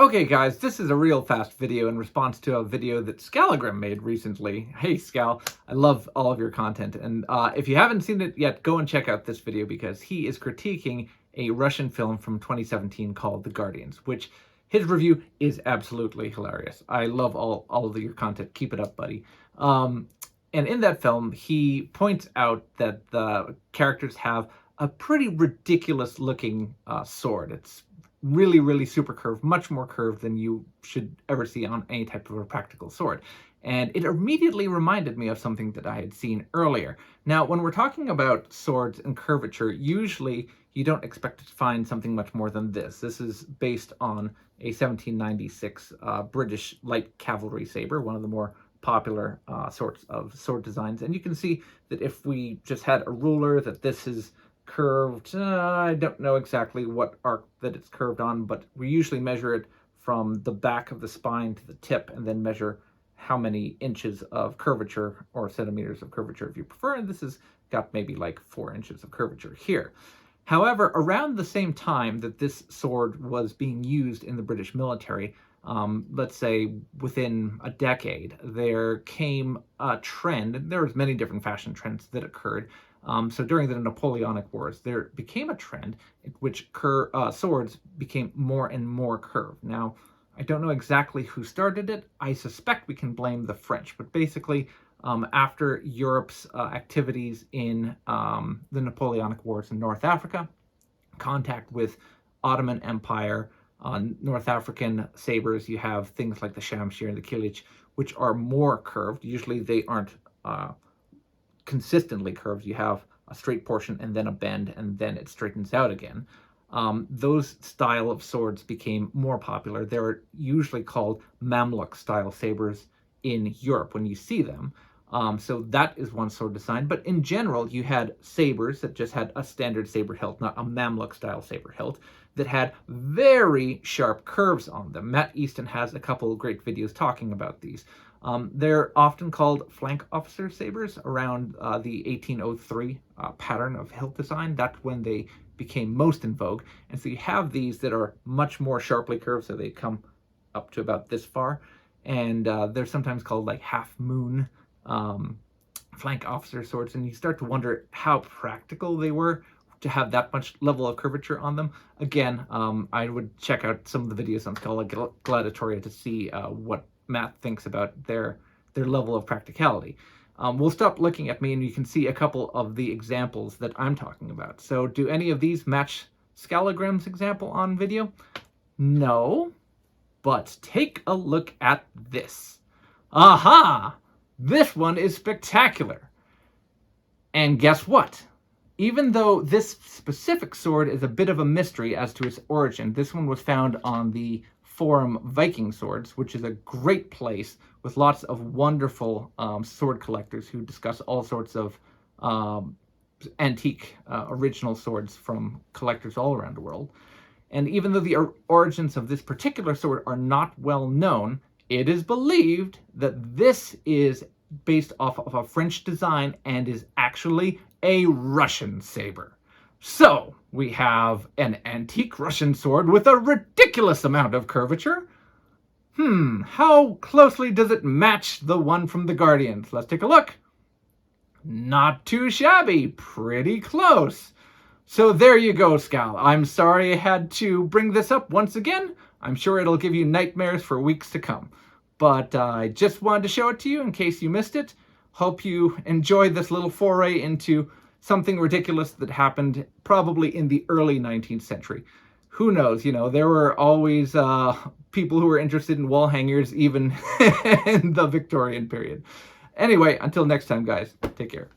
Okay guys, this is a real fast video in response to a video that Skallagrim made recently. Hey Skall, I love all of your content, and if you haven't seen it yet, go and check out this video because he is critiquing a Russian film from 2017 called The Guardians, which his review is absolutely hilarious. I love all of your content. Keep it up, buddy. And in that film, he points out that the characters have a pretty ridiculous looking sword. It's really super curved, much more curved than you should ever see on any type of a practical sword. And it immediately reminded me of something that I had seen earlier. Now, when we're talking about swords and curvature, usually you don't expect to find something much more than this. This is based on a 1796 British light cavalry saber, one of the more popular sorts of sword designs. And you can see that if we just had a ruler, that this is curved. I don't know exactly what arc that it's curved on, but we usually measure it from the back of the spine to the tip and then measure how many inches of curvature, or centimeters of curvature if you prefer, and this has got maybe like 4 inches of curvature here. However, around the same time that this sword was being used in the British military, let's say within a decade, there came a trend, and there was many different fashion trends that occurred. So during the Napoleonic Wars, there became a trend in which swords became more and more curved. Now, I don't know exactly who started it. I suspect we can blame the French, but basically, after Europe's activities in the Napoleonic Wars in North Africa, contact with Ottoman Empire, North African sabers, you have things like the Shamshir and the Kilich, which are more curved. Usually they aren't consistently curved. You have a straight portion and then a bend, and then it straightens out again. Those style of swords became more popular. They're usually called Mamluk style sabers in Europe when you see them. So that is one sword design. But in general, you had sabers that just had a standard saber hilt, not a Mamluk style saber hilt, that had very sharp curves on them. Matt Easton has a couple of great videos talking about these. They're often called flank officer sabers around the 1803 pattern of hilt design. That's when they became most in vogue. And so you have these that are much more sharply curved, so they come up to about this far. And they're sometimes called like half moon flank officer swords. And you start to wonder how practical they were to have that much level of curvature on them. Again, I would check out some of the videos on Skallagrim Gladiatoria to see what Matt thinks about their level of practicality. We'll stop looking at me and you can see a couple of the examples that I'm talking about. So do any of these match Skallagrim's example on video? No, but take a look at this. Aha! This one is spectacular. And guess what? Even though this specific sword is a bit of a mystery as to its origin, this one was found on the forum Viking Swords, which is a great place with lots of wonderful sword collectors who discuss all sorts of antique original swords from collectors all around the world. And even though the origins of this particular sword are not well known, it is believed that this is based off of a French design and is actually a Russian saber. So, we have an antique Russian sword with a ridiculous amount of curvature. How closely does it match the one from the Guardians? Let's take a look. Not too shabby, pretty close. So there you go, Skall. I'm sorry I had to bring this up once again. I'm sure it'll give you nightmares for weeks to come. But I just wanted to show it to you in case you missed it. Hope you enjoyed this little foray into something ridiculous that happened probably in the early 19th century. Who knows, you know, there were always people who were interested in wall hangers even in the Victorian period. Anyway, until next time, guys, take care.